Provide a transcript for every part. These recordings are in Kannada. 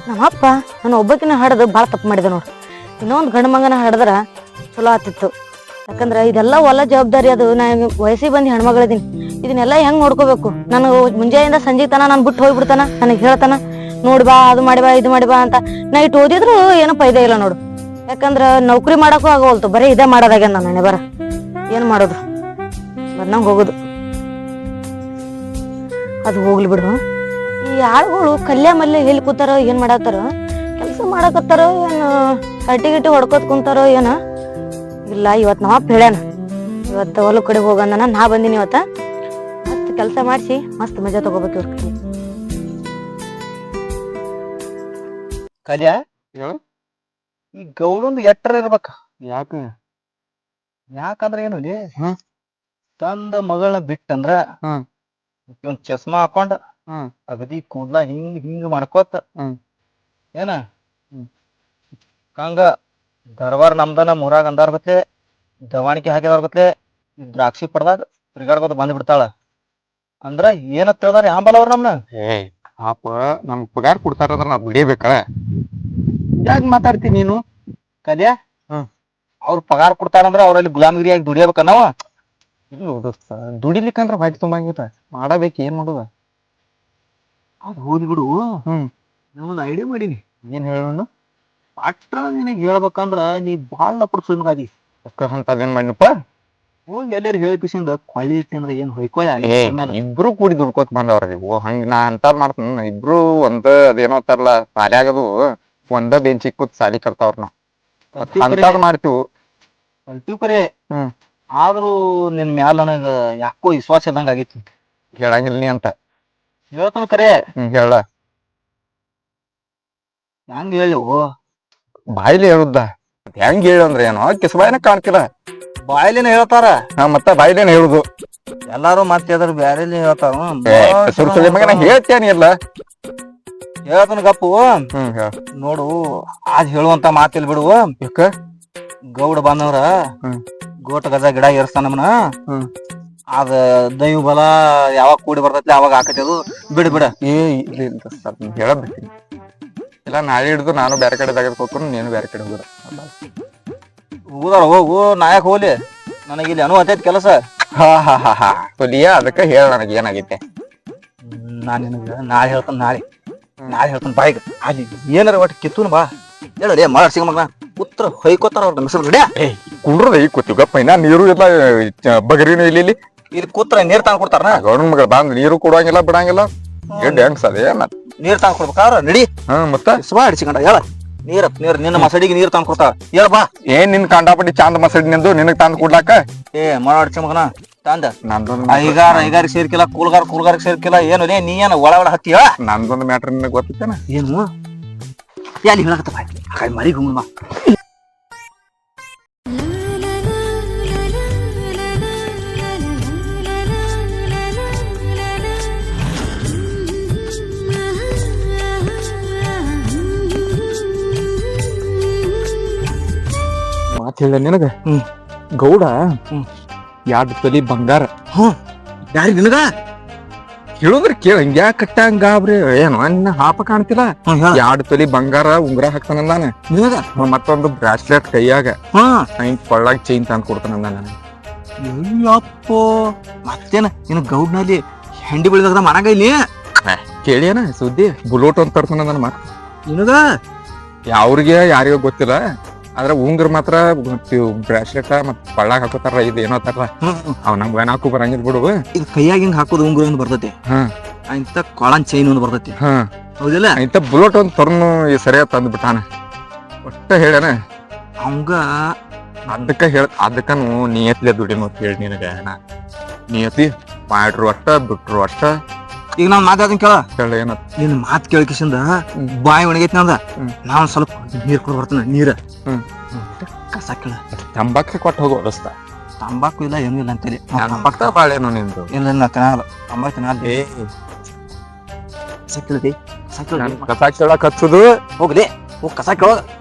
ನಮ್ಮಪ್ಪ ನಾನು ಒಬ್ಬಕಿನ ಹಾಡೋದು ಭಾಳ ತಪ್ಪು ಮಾಡಿದೆ ನೋಡು. ಇನ್ನೊಂದು ಗಂಡು ಮಗನ ಹಾಡಿದ್ರ ಚಲೋ ಆತಿತ್ತು. ಯಾಕಂದ್ರೆ ಇದೆಲ್ಲ ಹೊಲ ಜವಾಬ್ದಾರಿ. ಅದು ನಾನು ವಯಸ್ಸಿಗೆ ಬಂದು ಹೆಣ್ಮಗಳಿದ್ದೀನಿ. ಇದನ್ನೆಲ್ಲ ಹೆಂಗ್ ನೋಡ್ಕೋಬೇಕು? ನನಗೆ ಮುಂಜಾನೆಯಿಂದ ಸಂಜೆ ತನ ನಾನು ಬಿಟ್ಟು ಹೋಗ್ಬಿಡ್ತಾನ. ನನಗೆ ಹೇಳ್ತಾನ ನೋಡಿ ಬಾ, ಅದು ಮಾಡಿ ಬಾ, ಇದು ಮಾಡಿ ಬಾ ಅಂತ. ನಾ ಇಟ್ಟು ಓದಿದ್ರು ಏನೋ ಫೈದೆ ಇಲ್ಲ ನೋಡು. ಯಾಕಂದ್ರ ನೌಕರಿ ಮಾಡಕ್ಕೂ ಆಗೋಲ್ತು, ಬರೀ ಇದೇ ಮಾಡೋದಾಗ್ಯ ನಾನು ಬರ. ಏನ್ ಮಾಡೋದು? ಬಂದಂಗ ಹೋಗುದು. ಅದು ಹೋಗ್ಲಿ ಬಿಡು. ಈ ಆಳುಗಳು ಕಲ್ಯ ಮಲ್ಯ ಹೇಳಿ ಕೂತಾರೋ ಏನ್ ಮಾಡತ್ತಾರೋ, ಕೆಲಸ ಮಾಡಕತ್ತಾರೋ ಏನು ಹಟ್ಟಿ ಗಿಟ್ಟಿ ಹೊಡ್ಕೋತ್ ಕುಂತಾರೋ ಏನ ಇಲ್ಲ. ಇವತ್ ನಮ್ಮಪ್ಪ ಹೇಳ್ಯಾನ, ಇವತ್ತು ಹೊಲ ಕಡೆ ಹೋಗಂದನ. ನಾ ಬಂದಿನಿ ಇವತ್ತ. ಮಸ್ತ್ ಕೆಲಸ ಮಾಡಿಸಿ ಮಸ್ತ್ ಮಜಾ ತಗೋಬೇಕು ಇವ್ರ ಕಡೆ. ಕಲ್ಯಾ ಈ ಗೌಡಂದು ಎಟ್ಟರ ಇರ್ಬೇಕ. ಯಾಕಂದ್ರ ಏನು ತಂದ ಮಗಳನ್ನ ಬಿಟ್ಟಂದ್ರ ಒಂದ್ ಚಸ್ಮಾ ಹಾಕೊಂಡ ಅಗದಿ ಕೂದ್ಲ ಹಿಂಗ್ ಹಿಂಗ್ ಮಾಡ್ಕೋತ ಏನ ಕಂಗ ದರ್ಬಾರ್ ನಮ್ದನ ಮೂರಾಗ ಅಂದಾರ ಗತ್ಲೆ ದವಾಣಿಕೆ ಹಾಕಿದವ್ರ ಗತ್ಲೆ ದ್ರಾಕ್ಷಿ ಪಡ್ದಾಗ ತಿರ್ಗಾಡ್ಕೋತ ಬಂದ್ ಬಿಡ್ತಾಳ. ಅಂದ್ರ ಏನತ್ ಹೇಳ್ದಾರ ಯಾಂಬಲ್ ಅವ್ರ ನಮ್ನ. ಪಾಪ ನಮ್ ಪಗಾರ ಕೊಡ್ತಾರಂದ್ರ ನಾವ್ ದುಡಿಯಬೇಕ. ಯಾಕ ಮಾತಾಡ್ತೀನಿ ನೀನು? ಕಲ್ಯಾ ಅವ್ರ ಪಗಾರ ಕೊಡ್ತಾರಂದ್ರ ಅವ್ರಲ್ಲಿ ಗುಲಾಮಗಿರಿಯಾಗಿ ದುಡಿಯಬೇಕ ನಾವ. ದುಡಿಲಿಕ್ಕಂದ್ರ ಹೊಟ್ಟೆ ತುಂಬಂಗಿಲ್ಲ, ಮಾಡಬೇಕು. ಏನ್ ಮಾಡುದ? ಅದ್ ಹೋದ್ ಬಿಡು. ನಾವೊಂದ್ ಐಡಿಯಾ ಮಾಡೀನಿ. ಏನ್ ಹೇಳೋಣ? ಅಟ್ರ ನಿನಗ್ ಹೇಳ್ಬೇಕಂದ್ರ ನೀ ಬಾಳ ನಪಡ್ ಸುಮ್ಗಾದಿ. ಅಂತದೇನ್ ಮಾಡಿನಪ್ಪ? ಹೋಗಿ ಎಲ್ಲಾರು ಹೇಳಿಪಿಸಿಂದ ಕೊಳ್ಳಿ ಇಟ್ಟಂದ್ರ ಏನ್ ಹೊಯ್ಕೋಯ. ಇಬ್ರು ಕೂಡಿ ದುಡ್ಕೋತ್ ಬಂದವ್ರ ನೀವು. ಹಂಗ ನಾ ಅಂತಾರ್ ಮಾಡ್ತೇನ. ಇಬ್ರು ಒಂದ ಅದೇನೋ ಅಂತಾರಲ್ಲ ಸಾಲ್ಯಾಗದು ಒಂದ ಬೆಂಚಿಗೆ ಕೂತ್ ಸಾಲಿ ಕಲ್ತಾವ್ರ ನಾವ್ ಅಂತಾದ್ ಮಾಡ್ತೀವಿ. ಕಲ್ತೀವ್ ಕರೆ. ಆದ್ರೂ ನಿನ್ ಮ್ಯಾಲ ನನಗ ಯಾಕೋ ವಿಶ್ವಾಸ ಇದ್ದಂಗ ಆಗೈತಿ. ಹೇಳಂಗಿಲ್ಲ ನೀ ಅಂತ ಹೇಳ್ತಾನ ಕರೆ. ಹೇಳ. ಹೆಂಗ ಹೇಳು? ಬಾಯಿಲಿ ಹೇಳುದ. ಹೆಂಗ್ ಹೇಳು ಅಂದ್ರೆ ಏನೋ ಕಿಸಬಾಯಿನ ಕಾಣ್ತಿಲ್ಲ. ಬಾಯ್ಲಿನ ಹೇಳ್ತಾರ. ಮತ್ತ ಬಾಯಿಲೇನ ಹೇಳುದು. ಎಲ್ಲಾರು ಮತ್ತೆ ಅದ್ರ ಬ್ಯಾರೆಲಿ ಹೇಳ್ತಾರ. ಹೇಳ್ತೇನಿ ಇಲ್ಲ ಹೇಳ್ತಾನ ಗಪ್ಪು. ನೋಡು ಅದ್ ಹೇಳುವಂತ ಮಾತಿಲ್ ಬಿಡುವ. ಗೌಡ ಬಂದವ್ರ ಗೋಟ ಗಜ ಗಿಡ ಏರ್ಸ್ತಾನ ನಮ್ಮನ. ಅದ ದೈವ ಬಲ ಯಾವಾಗ ಕೂಡಿ ಬರ್ತೈತಿ ಅವಾಗ ಹಾಕತಿ. ಅದು ಬಿಡ ಬಿಡ. ಹೇಳಬಿಡ್ತೀನಿ. ಇಲ್ಲ ನಾಳೆ ಹಿಡಿದು ನಾನು ಬೇರೆ ಕಡೆ ತೆಗೆದ್ಕೊಟ್ಟು ನೀನು ಬೇರೆ ಕಡೆ ಹೋಗುದ. ಹೋದಾರ ಹೋಗು, ನಾಯಕ್ ಹೋಗ್ಲಿ. ನನಗೆ ಇಲ್ಲಿ ಅನುವತೈತಿ ಕೆಲಸ. ಅದಕ್ಕ ಹೇಳ ನನಗೆ ಏನಾಗೈತೆ. ನಾನ್ ನಿನಗ ನಾಳೆ ಹೇಳ್ತಾನ. ನಾಳೆ ಹೇಳ್ತಾನ ಬಾಯಿಗೆ. ಅಲ್ಲಿ ಏನಾರ ಒಟ್ಟು ಕಿತ್ತೂನ್ ಬಾ ಹೇಳೇ ಮಾಡ ಸಿಗ ಮಗ ಉತ್ತರ ಹೊಯ್ಕೋತಾರ ಅವ್ರ ಮಿಸಲ್ ರೆಡಿ. ಕುಂಡ್ರದ ಈಗ ಕೂತೀವಿ ಗಪ್ಪ. ಇನ್ನ ನೀರು ಇಲ್ಲ ಬಗರಿನು ಇಲ್ಲಿ ಇಲ್ಲಿ ಕೂತ್ರ ನೀರ್ ತಂದ್ ಕೊಡ್ತಾರ. ಗೌಡ ಮಗ ಬಂದ್ ನೀರು ಕೊಡಂಗಿಲ್ಲ ಬಿಡಂಗಿಲ್ಲ. ಹೆಂಗ್ಸ ಅದೇ ನೀರ್ ತಂದ್ ಕೊಡ್ಬೇಕಾರ ನಡಿ. ಮತ್ತ ಸ್ವಾ ಅಡಿಸಿಕೊಂಡ ಹೇಳ. ನೀರ್ ನಿನ್ನ ಮಸಡಿಗೆ ನೀರ್ ತಂದ್ ಕೊಡ್ತಾರ. ಹೇಳ ಬಾ. ಏನ್ ನಿನ್ ಕಂಡಾಪಟ್ಟಿ ಚಾಂದ್ ಮಸಡಿ ನಿಂದು ನಿನಗ್ ತಂದ್ ಕೊಡ್ಲಾಕ? ಮಾಡಾಡ್ಸಿ ಮಗನ ತಂದ. ಐಗಾರ ಸೇರ್ಕಿಲ್ಲ, ಕೂಲ್ಗಾರ ಸೇರ್ಕಿಲ್ಲ. ಏನು ನೀ ಏನ ಒಳ ಹತ್ತಿ ಹೇಳ. ನಂದೊಂದು ಮ್ಯಾಟ್ರ್ ನಿನಗ್ ಗೊತ್ತೇನ? ಏನು ಅಲ್ಲಿ ಹೇಳಕತ್ತ ಕಾಯಿ ಮರಿ ಗುಮ್ಮ. ಮಾತ್ ಹೇಳ ನಿನಗ. ಗೌಡ 2 ತೊಲಿ ಬಂಗಾರ. ಯಾರಿ ನಿನಗ ಹೇಳುದ್ರ ಕೇಳ. ಹಂಗ್ಯಾ ಕಟ್ಟಂಗ ಗಾಬ್ರಿ ಏನು ಅನ್ನ ಹಾಪ ಕಾಣ್ತಿಲ್ಲ. 2 ತೊಲಿ ಬಂಗಾರ ಉಂಗ್ರ ಹಾಕ್ತಾನಂದಾನ ನಿನಗ. ಮತ್ತೊಂದು ಬ್ರಾಸ್ಲೆಟ್ ಕೈಯಾಗ ಕೊಳ್ಳಾಗ ಚೈನ್ ತಂದ್ ಕೊಡ್ತಾನಂದ ನಾನು. ಅಯ್ಯಪ್ಪೋ ಮತ್ತೇನ ನಿನ್ ಗೌಡ್ನಲ್ಲಿ ಹೆಂಡಿ ಬೆಳಿದಾಗ ಮನಾಗ ಇಲ್ಲಿ ಕೇಳಿಯನ ಸುದ್ದಿ. ಬುಲೋಟ್ ಅಂತ ತರ್ತಾನಂದ ಮತ್ ನಿನಗ. ಅವ್ರಿಗೆ ಯಾರಿಗ ಗೊತ್ತಿಲ್ಲ. ಆದ್ರ ಉಂಗ್ರ ಮಾತ್ರ ಬ್ರಾಸ್ಲೆಟ್ ಮತ್ ಕೊಳ್ಳಾಗ ಹಾಕೋತಾರ. ಇದು ಏನೋ ತರ ಅವ್ ನಮ್ಗ ನಾಕು ಬರಂಗಿದ್ ಬಿಡು. ಈಗ ಕೈಯಾಗ ಹಿಂಗ್ ಹಾಕೋದು ಉಂಗ್ರ ಒಂದ್ ಬರ್ತೈತಿ. ಇಂತ ಕೊಳನ್ ಚೈನ್ ಒಂದ್ ಬರ್ತೈತಿ. ಹೌದಿಲ್ಲ? ಇಂತ ಬುಲೋಟ್ ಒಂದ್ ತರ್ನು ಸರಿಯಾಗಿ ತಂದ್ ಬಿಟ್ಟಾನ. ಒಟ್ಟ ಹೇಳ್ಯಾನ ಅವಂಗ. ಅದಕ್ಕ ನಿಯತ್ಲೆ ದುಡಿಮು ಅಂತ ಹೇಳಿ ನಿನಗ. ನಿಯತಿ ಮಾಡ್ರು ಅಷ್ಟ ಬಿಟ್ರು ಅಷ್ಟ. ಈಗ ನಾನ್ ಮಾತಾಡ್ತೀನಿ ಕೇಳ. ಏನ ನಿನ್ ಮಾತ್ ಕೇಳಕಿಸಿಂದ ಬಾಯಿ ಒಣಗೈತಿ ನಂದ. ನಾವ್ ಸ್ವಲ್ಪ ನೀರ್ ಕೊಡ್ ಬರ್ತಾನ. ನೀರ ಕಸ ಕೇಳ. ತಂಬಾಕ ಕೊಟ್ಟು ಹೋಗೋ ರಸ್ತ. ತಂಬಾಕು ಇಲ್ಲ ಏನೂ ಇಲ್ಲ ಅಂತೇಳಿ. ತಂಬಾಕ ಬಾಳೆನು ನಿಂದು ಇಲ್ಲ ತಿನ್ನಲ್ಲ. ತಂಬಾಕು ತಿನ್ನಲ್ಲ. ಕಸ ಕೇಳಕ್ ಹಚ್ಚುದು ಹೋಗ್ಲಿ. ಹೋಗ್ ಕಸ ಕೇಳ.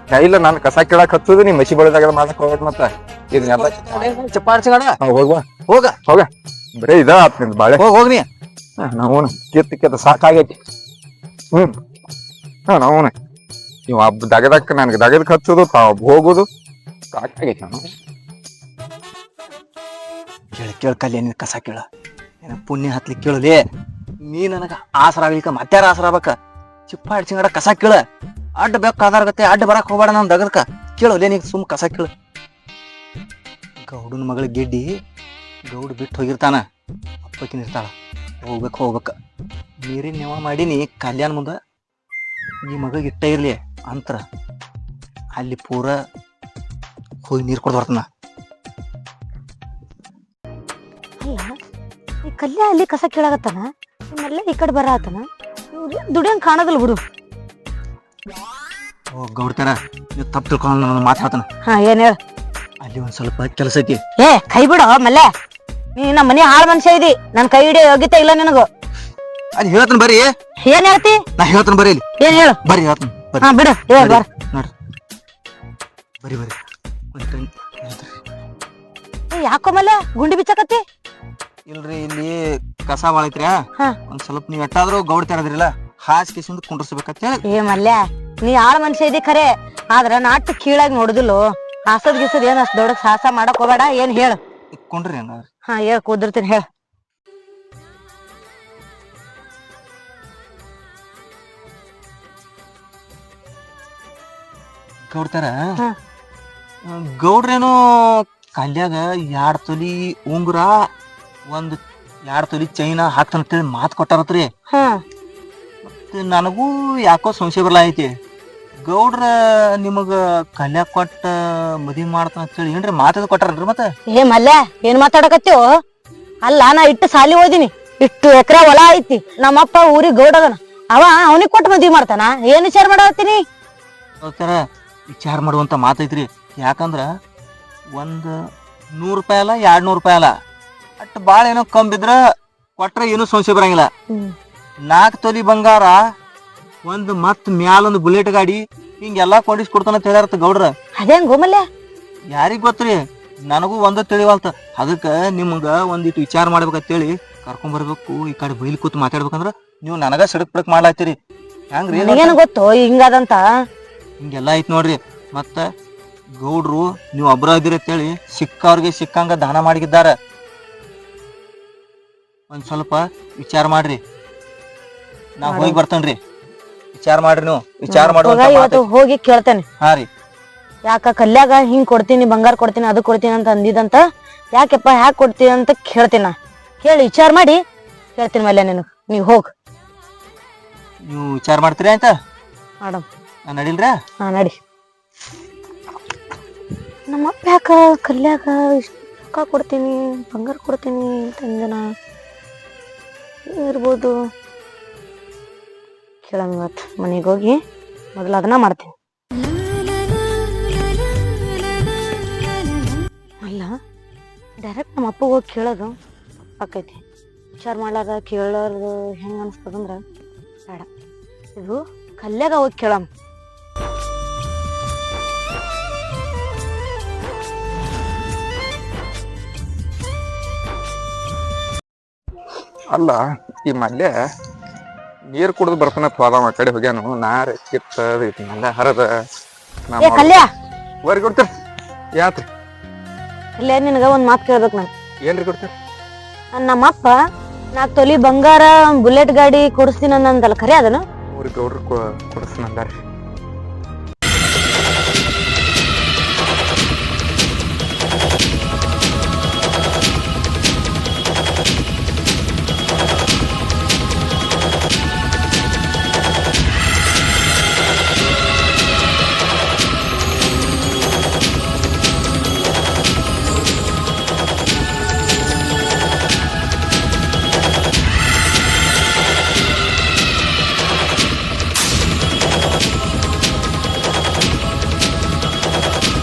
ಇಲ್ಲ ನಾನು ಕಸ ಕೇಳಕ್ ಹಚ್ಚುದು. ನೀ ಮಸಿ ಬಳಿದಾಗ ಮಾಡಕ್ ಹೋಗ್ಬೇಕ. ಮತ್ತ ಇದನ್ನೆಲ್ಲ ಚಪ್ಪಾಡ್ಸಿಗಣ ಹೋಗ್ವಾ. ಹೋಗ ಬರೇ ಇದ ಆತ್ ನಿಂದ ಬಾಳೆ. ಹೋಗ್ನಿ. ನಾವು ಕಿತ್ತ ಸಾಕಾಗೈತಿ. ನಾವು ಇವ್ ಹಬ್ಬ ದಗದಕ್ಕ ನನ್ಗೆ ದಗದಕ್ ಹಚ್ಚೋದು ಹೋಗೋದು ಸಾಕಾಗೈತಿ ನಾನು. ಕೇಳ ಕಲ್ಯ ನಿನ್ ಕಸ ಕೇಳ ಏನ ಪುಣ್ಯ ಹತ್ಲಿಕ್ಕೆ ಕೇಳಲಿ. ನೀ ನನಗ ಆಸರ ಆಗ್ಲಿಕ್ಕ ಮತ್ಯಾರ ಆಸರ ಆಗ್ಬೇಕ. ಚಿಪ್ಪ ಹಿಡ್ಸಿಂಗಡ ಕಸ ಕೇಳ. ಅಡ್ಡ ಬೇಕು ಆಧಾರಗತ್ತೆ ಅಡ್ಡ ಬರಕ್ ಹೋಗ್ಬೇಡ ನನ್ ದಗದಕ್ಕ ಕೇಳೋಲೇ ನೀ ಸುಮ್ ಕಸ ಕೇಳ. ಗೌಡನ ಮಗಳ ಗೆಡ್ಡಿ ಗೌಡ್ ಬಿಟ್ಟು ಹೋಗಿರ್ತಾನ, ಅಪ್ಪಕಿನ ಇರ್ತಾಳ. ಹೋಗ್ಬೇಕ ನೀರಿನ ನೆವ ಮಾಡೀನಿ ಕಲ್ಯಾಣ ಮುಂದ ಈ ಮಗ ಇಟ್ಟ ಇರ್ಲಿ ಅಂತರ ಅಲ್ಲಿ ಪೂರ ಹೋಗಿ ನೀರ್ ಕೊಡ್ದು ಬರ್ತನ. ಅಲ್ಲ ಈ ಕಲ್ಯ ಅಲ್ಲಿ ಕಸ ಕೇಳಾಗತ್ತಾನ, ನಿಮ್ಮೆಲ್ಲ ಈ ಕಡೆ ಬರತ್ತಾನ. ದುಡಿಯಂಗ್ ಕಾಣೋದಿಲ್ಲ ಬಿಡು. ಓ ಗೌಡ್ತಾರ ನೀವು ತಪ್ಪು ತಿಳ್ಕೊಂಡು ನನ್ನ ಮಾತು ಹೇಳ್ತಾನ. ಹಾ ಏನ್ ಹೇಳ. ಅಲ್ಲಿ ಒಂದ್ ಸ್ವಲ್ಪ ಕೆಲಸ ಐತಿ. ಏ ಕೈ ಬಿಡು ಮಲ್ಲೆ, ನೀ ನಮ್ಮ ಮನೆ ಹಾಳ್ ಮನುಷ್ಯ ಇದಿ. ನನ್ ಕೈ ಹಿಡಿಯೋ ಯೋಗ್ಯತೆ ಇಲ್ಲ ನಿನಗ. ಅಲ್ಲಿ ಹೇಳ್ತಾನ ಬರ್ರಿ. ಏನ್ ಹೇಳ್ತಿ? ನಾ ಹೇಳ್ತಾನ ಬರ್ರಿ. ಇಲ್ಲಿ ಏನ್ ಹೇಳು. ಬರ್ರಿ ಹೇಳ್ತಾನ. ಹಾ ಬಿಡು ಹೇಳ್ ಬರ್. ನೋಡ್ರಿ ಬರ್ರಿ ಯಾಕೋ ಮಲ್ಲೆ ಗುಂಡಿ ಬಿಚ್ಚಕತ್ತಿ? ಇಲ್ರಿ ಇಲ್ಲಿ ಕಸ ಬಾಳ ಐತ್ರಿ. ಹಾ ಒಂದ್ ಸ್ವಲ್ಪ ನೀವ್ ಎಟ್ಟಾದ್ರೂ ಗೌಡ್ತಾರ ಅದ್ರಿಲ್ಲ ಹಾಸಿಗೆಸಿಂದ ಕುಂಡ್ರಸ್ಬೇಕಂತ ಹೇಳಿ. ಏ ಮಲ್ಯ, ನೀ ಆಳ್ ಮನುಷ್ಯ ಇದಿ ಖರೆ, ಆದ್ರ ನಾಟ್ ಕೀಳಾಗಿ ನೋಡುದಿಲ್ಲೋ. ಹಾಸದ್ ಗಿಸದ್ ಏನ್ ಅಷ್ಟ್ ದೊಡ್ಡ ಸಾಹಸ ಮಾಡಕ್ ಹೋಗ್ಬೇಡ. ಏನ್ ಹೇಳು. ಕುಂಡ್ರಿ ಹಂಗಾರ. ಹಾ ಹೇಳ್ ಕೂದಿರ್ತೀನಿ ಹೇಳ. ಗೌಡ್ತಾರ ಹಾ. ಗೌಡ್ರೇನು ಕಲ್ಯಾಗ 2 ತೊಲಿ ಉಂಗುರ 2 ತೊಲಿ ಚೈನ ಹಾಕ್ತಾನಂತೇಳಿ ಮಾತು ಕೊಟ್ಟಾರತ್ರಿ. ಹಾ ಮತ್ತೆ ನನಗೂ ಯಾಕೋ ಸಂಶಯ ಬರ್ಲಾ ಐತಿ. ಗೌಡ್ರ ನಿಮಗ ಕಲ್ಯಾಗ ಕೊಟ್ಟ ಮದ್ವಿ ಮಾಡ್ತಾನ ಅಂತೇಳಿ ಏನ್ರಿ ಮಾತದ ಕೊಟ್ಟಾರನ್ರಿ? ಮತ್ತೆ ಏ ಮಲ್ಯ ಏನ್ ಮಾತಾಡಕತ್ತೀವೋ? ಅಲ್ಲ ನಾ ಇಟ್ಟು ಸಾಲಿ ಓದಿನಿ, ಇಷ್ಟು ಎಕರೆ ಹೊಲ ಐತಿ, ನಮ್ಮಪ್ಪ ಊರಿಗೆ ಗೌಡದನ, ಅವ ಅವನಿಗೆ ಕೊಟ್ಟು ಮದ್ವಿ ಮಾಡ್ತಾನ? ಏನ್ ವಿಚಾರ ಮಾಡತ್ತೀನಿ? ಗೌಡ್ತಾರ ವಿಚಾರ ಮಾಡುವಂತ ಮಾತೈತ್ರಿ. ಯಾಕಂದ್ರ 100 ರೂಪಾಯಿ ಅಲ್ಲ 200 ರೂಪಾಯಿ ಅಲ್ಲ, ಅಟ್ ಬಾಳ ಏನೋ ಕಮ್ಮಿ ಬಿದ್ರ ಕೊಟ್ರ ಏನು ಸಂಶಯ ಬರಂಗಿಲ್ಲ. 4 ತೊಲಿ ಬಂಗಾರ, ಒಂದ್ ಮತ್ ಮ್ಯಾಲೊಂದು ಬುಲೆಟ್ ಗಾಡಿ, ಹಿಂಗೆಲ್ಲಾ ಕೊಂಡಿಸ್ ಕೊಡ್ತಾನ ಅಂತ ಹೇಳ್ಯಾರತ್ತ ಗೌಡ್ರ. ಅದೇನ್ ಗೋಮಲ್ಯ? ಯಾರಿಗ್ ಗೊತ್ತ್ರಿ, ನನಗೂ ಒಂದು ತಿಳಿವಲ್ತ. ಅದಕ್ಕ ನಿಮ್ಗ ಒಂದಿಟ್ಟು ವಿಚಾರ ಮಾಡ್ಬೇಕಂತೇಳಿ ಕರ್ಕೊಂಡ್ ಬರ್ಬೇಕು. ಈ ಕಡೆ ಬೈಲ್ ಕೂತ್ ಮಾತಾಡ್ಬೇಕಂದ್ರ ನೀವು ನನಗ ಸಿಡಕ್ ಬಿಡಕ್ ಮಾಡ್ಲಾತ್ತೀರಿ. ಹೆಂಗ್ರಿ? ನನಗೇನು ಗೊತ್ತು ಹಿಂಗದಂತ. ಹಿಂಗೆಲ್ಲಾ ಐತ್ ನೋಡ್ರಿ. ಮತ್ತ ಗೌಡ್ರು ನೀವು ಒಬ್ರ ಇದ್ದೀರಿ ಅಂತೇಳಿ ಸಿಕ್ಕವ್ರಿಗೆ ಸಿಕ್ಕಂಗ ದಾನ ಮಾಡಿದ್ದಾರೆ. ಒಂದ್ ಸ್ವಲ್ಪ ವಿಚಾರ ಮಾಡ್ರಿ. ನಾ ಹೋಗಿ ಬರ್ತೇನ್ರಿ. ವಿಚಾರ ಮಾಡ್ರಿ ನೀವು. ವಿಚಾರ ಮಾಡುವಂತ ಇವತ್ತು ಹೋಗಿ ಕೇಳ್ತೇನೆ. ಹಾ ರೀ. ಯಾಕ ಕಲ್ಯಾಗ ಹಿಂಗ್ ಕೊಡ್ತೀನಿ, ಬಂಗಾರ ಕೊಡ್ತೀನಿ, ಅದು ಕೊಡ್ತೀನಿ ಅಂತ ಅಂದಿದಂತ. ಯಾಕೆಪ್ಪ ಹ್ಯಾಕ್ ಕೊಡ್ತೀನಿ ಅಂತ ಕೇಳ್ತೀನ. ಕೇಳಿ ವಿಚಾರ ಮಾಡಿ ಕೇಳ್ತೀನಿ ಮಲ್ಯ ನಿನಗ್. ನೀವ್ ಹೋಗ್. ನೀವು ವಿಚಾರ ಮಾಡ್ತೀರಿ ಆಯ್ತಾ? ಮೇಡಮ್ ನಾ ನಡಿಲ್ರ? ಹಾ ನಡಿ. ನಮ್ಮಪ್ಪ ಯಾಕ ಕಲ್ಯಾಗ ಇಷ್ಟ ರೊಕ್ಕ ಕೊಡ್ತೀನಿ, ಬಂಗಾರ ಕೊಡ್ತೀನಿ ಅಂತ ಅಂದನ? ಇರ್ಬೋದು. ಕೇಳಮ್ ಇವತ್ತು ಮನೆಗೆ ಹೋಗಿ ಮೊದಲು ಅದನ್ನ ಮಾಡ್ತೀನಿ. ಅಲ್ಲ ಡೈರೆಕ್ಟ್ ನಮ್ಮ ಅಪ್ಪಗೆ ಹೋಗಿ ಕೇಳೋದು ಆಕೈತಿ. ವಿಚಾರ ಮಾಡ್ಲಾರ ಕೇಳೋದು ಹೆಂಗ ಅನಿಸ್ತದಂದ್ರ ಬೇಡ. ಇದು ಕಲ್ಯಾಗ ಹೋಗಿ ಕೇಳಮ್. ಅಲ್ಲ ಈ ಮಲ್ಯ ನೀರ್ ಕುಡ್ದು ಬರ್ತಾನ ಹೋದವ ಆ ಕಡೆ ಹೋಗ್ಯಾನು. ನಾರ ಕಿತ್ತಲ್ಲ ಹರದ ಏ ಕಲ್ಯಾ, ವರ್ಗ ಕೊಡ್ತಾರ. ಯಾತ್ರಿ ಕಲ್ಯಾ ನಿನಗ ಒಂದ್ ಮಾತು ಕೇಳ್ಬೇಕು. ನಾನು ಏನ್ರಿ ಕೊಡ್ತಾರ? ನಮ್ಮಪ್ಪ 4 ತೊಲಿ ಬಂಗಾರ ಬುಲೆಟ್ ಗಾಡಿ ಕೊಡಿಸ್ತೀನಿ ಅಂದಲ್ಲ, ಖರೆ ಅದನ? ಊರಿಗೆ ಗೌಡ್ರು ಕೊಡಿಸ್ತಾನಂದಾರ್ರಿ.